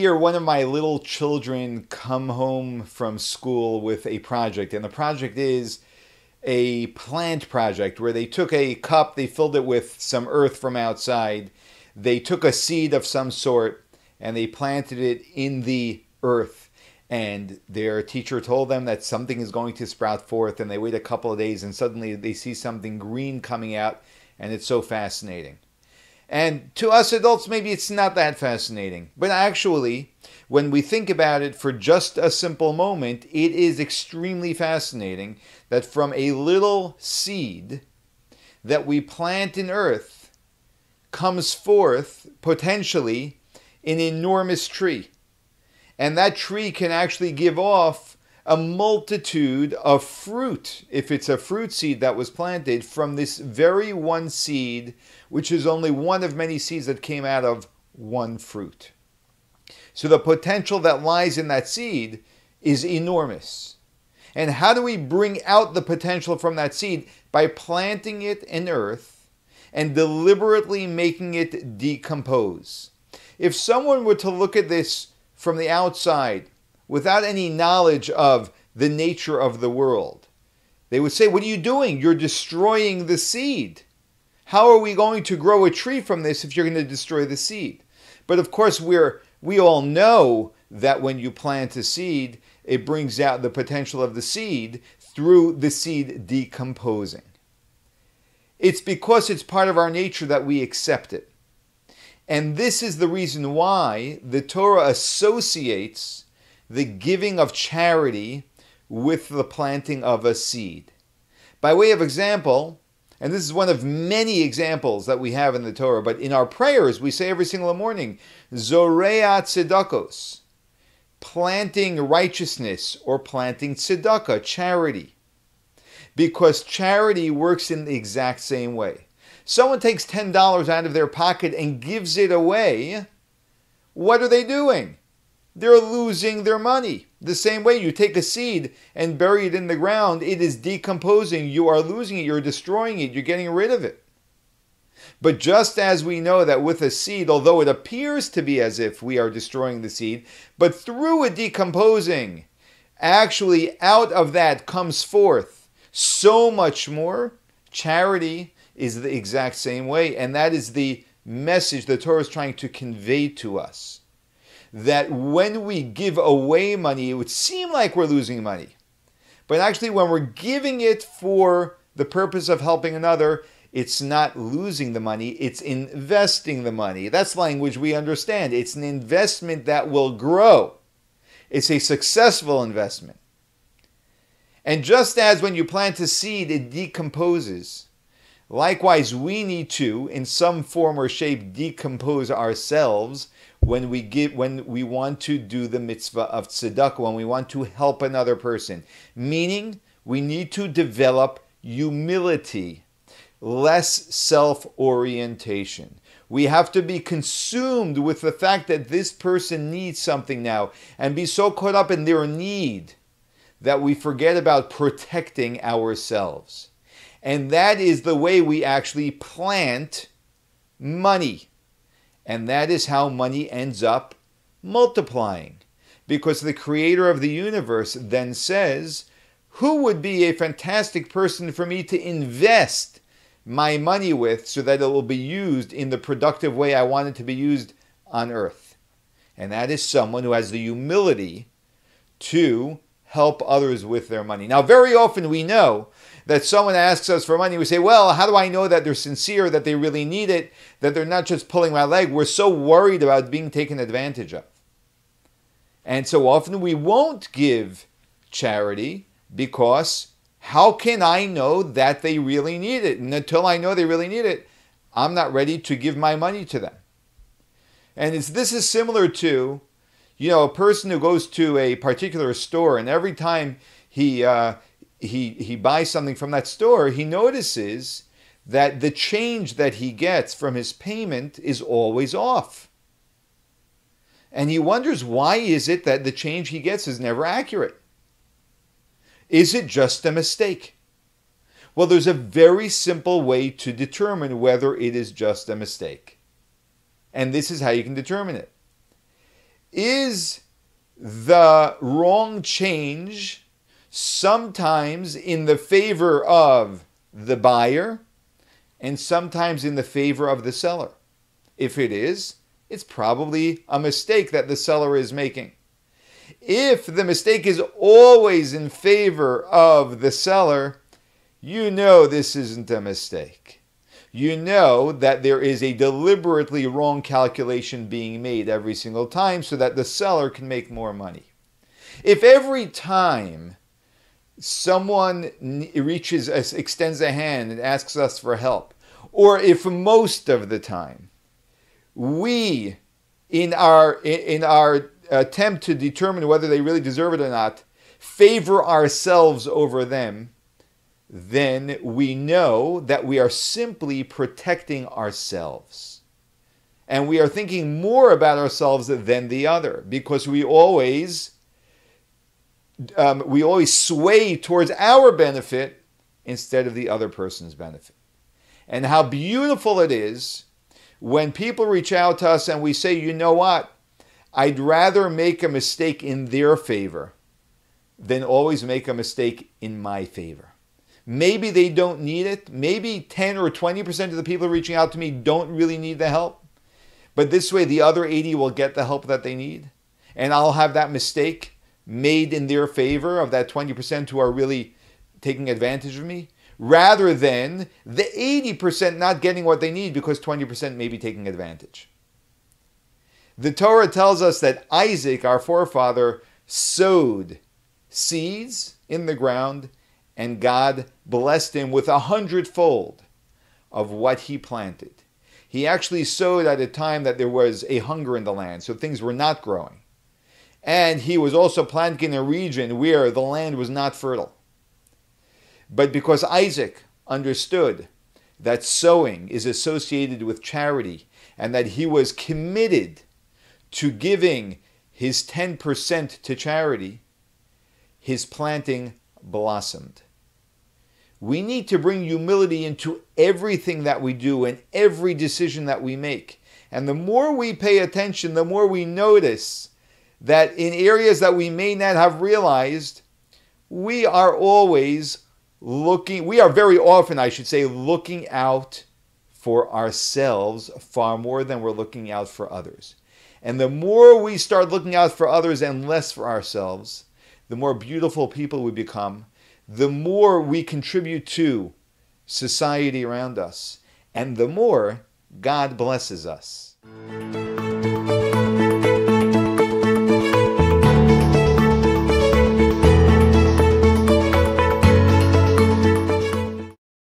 year, one of my little children come home from school with a project, and the project is a plant project where they took a cup, they filled it with some earth from outside, they took a seed of some sort, and they planted it in the earth. And their teacher told them that something is going to sprout forth, and they wait a couple of days, and suddenly they see something green coming out, and it's so fascinating. And to us adults, maybe it's not that fascinating. But actually, when we think about it for just a simple moment, it is extremely fascinating that from a little seed that we plant in earth comes forth, potentially, an enormous tree. And that tree can actually give off a multitude of fruit, if it's a fruit seed that was planted from this very one seed, which is only one of many seeds that came out of one fruit. So the potential that lies in that seed is enormous. And how do we bring out the potential from that seed? By planting it in earth and deliberately making it decompose. If someone were to look at this from the outside, without any knowledge of the nature of the world, they would say, what are you doing? You're destroying the seed. How are we going to grow a tree from this if you're going to destroy the seed? But of course, we all know that when you plant a seed, it brings out the potential of the seed through the seed decomposing. It's because it's part of our nature that we accept it. And this is the reason why the Torah associates the giving of charity with the planting of a seed. By way of example, and this is one of many examples that we have in the Torah, but in our prayers we say every single morning, Zorea tzedakos, planting righteousness or planting tzedakah, charity. Because charity works in the exact same way. Someone takes $10 out of their pocket and gives it away. What are they doing? They're losing their money. The same way you take a seed and bury it in the ground, it is decomposing. You are losing it. You're destroying it. You're getting rid of it. But just as we know that with a seed, although it appears to be as if we are destroying the seed, but through it decomposing, actually out of that comes forth so much more. Charity is the exact same way, and that is the message the Torah is trying to convey to us. That when we give away money, it would seem like we're losing money. But actually, when we're giving it for the purpose of helping another, it's not losing the money, it's investing the money. That's language we understand. It's an investment that will grow. It's a successful investment. And just as when you plant a seed, it decomposes, likewise, we need to, in some form or shape, decompose ourselves when we want to do the mitzvah of tzedakah, when we want to help another person. Meaning, we need to develop humility, less self-orientation. We have to be consumed with the fact that this person needs something now and be so caught up in their need that we forget about protecting ourselves. And that is the way we actually plant money. And that is how money ends up multiplying. Because the creator of the universe then says, who would be a fantastic person for me to invest my money with so that it will be used in the productive way I want it to be used on earth? And that is someone who has the humility to help others with their money. Now, very often we know that someone asks us for money. We say, well, how do I know that they're sincere, that they really need it, that they're not just pulling my leg? We're so worried about being taken advantage of. And so often we won't give charity because how can I know that they really need it? And until I know they really need it, I'm not ready to give my money to them. And this is similar to, a person who goes to a particular store and every time he buys something from that store, he notices that the change that he gets from his payment is always off. And he wonders, why is it that the change he gets is never accurate? Is it just a mistake? Well, there's a very simple way to determine whether it is just a mistake. And this is how you can determine it. Is the wrong change sometimes in the favor of the buyer and sometimes in the favor of the seller? If it is, it's probably a mistake that the seller is making. If the mistake is always in favor of the seller, you know this isn't a mistake. You know that there is a deliberately wrong calculation being made every single time so that the seller can make more money. If every time someone extends a hand and asks us for help, or if most of the time we, in our attempt to determine whether they really deserve it or not, favor ourselves over them, then we know that we are simply protecting ourselves. And we are thinking more about ourselves than the other, because we always sway towards our benefit instead of the other person's benefit. And how beautiful it is when people reach out to us and we say, you know what, I'd rather make a mistake in their favor than always make a mistake in my favor. Maybe they don't need it. Maybe 10 or 20% of the people reaching out to me don't really need the help. But this way, the other 80 will get the help that they need. And I'll have that mistake made in their favor of that 20% who are really taking advantage of me, rather than the 80% not getting what they need because 20% may be taking advantage. The Torah tells us that Isaac, our forefather, sowed seeds in the ground, and God blessed him with 100-fold of what he planted. He actually sowed at a time that there was a hunger in the land, so things were not growing. And he was also planting in a region where the land was not fertile. But because Isaac understood that sowing is associated with charity and that he was committed to giving his 10% to charity, his planting blossomed. We need to bring humility into everything that we do and every decision that we make. And the more we pay attention, the more we notice that in areas that we may not have realized, we are very often, I should say, looking out for ourselves far more than we're looking out for others. And the more we start looking out for others and less for ourselves, the more beautiful people we become, the more we contribute to society around us, and the more God blesses us.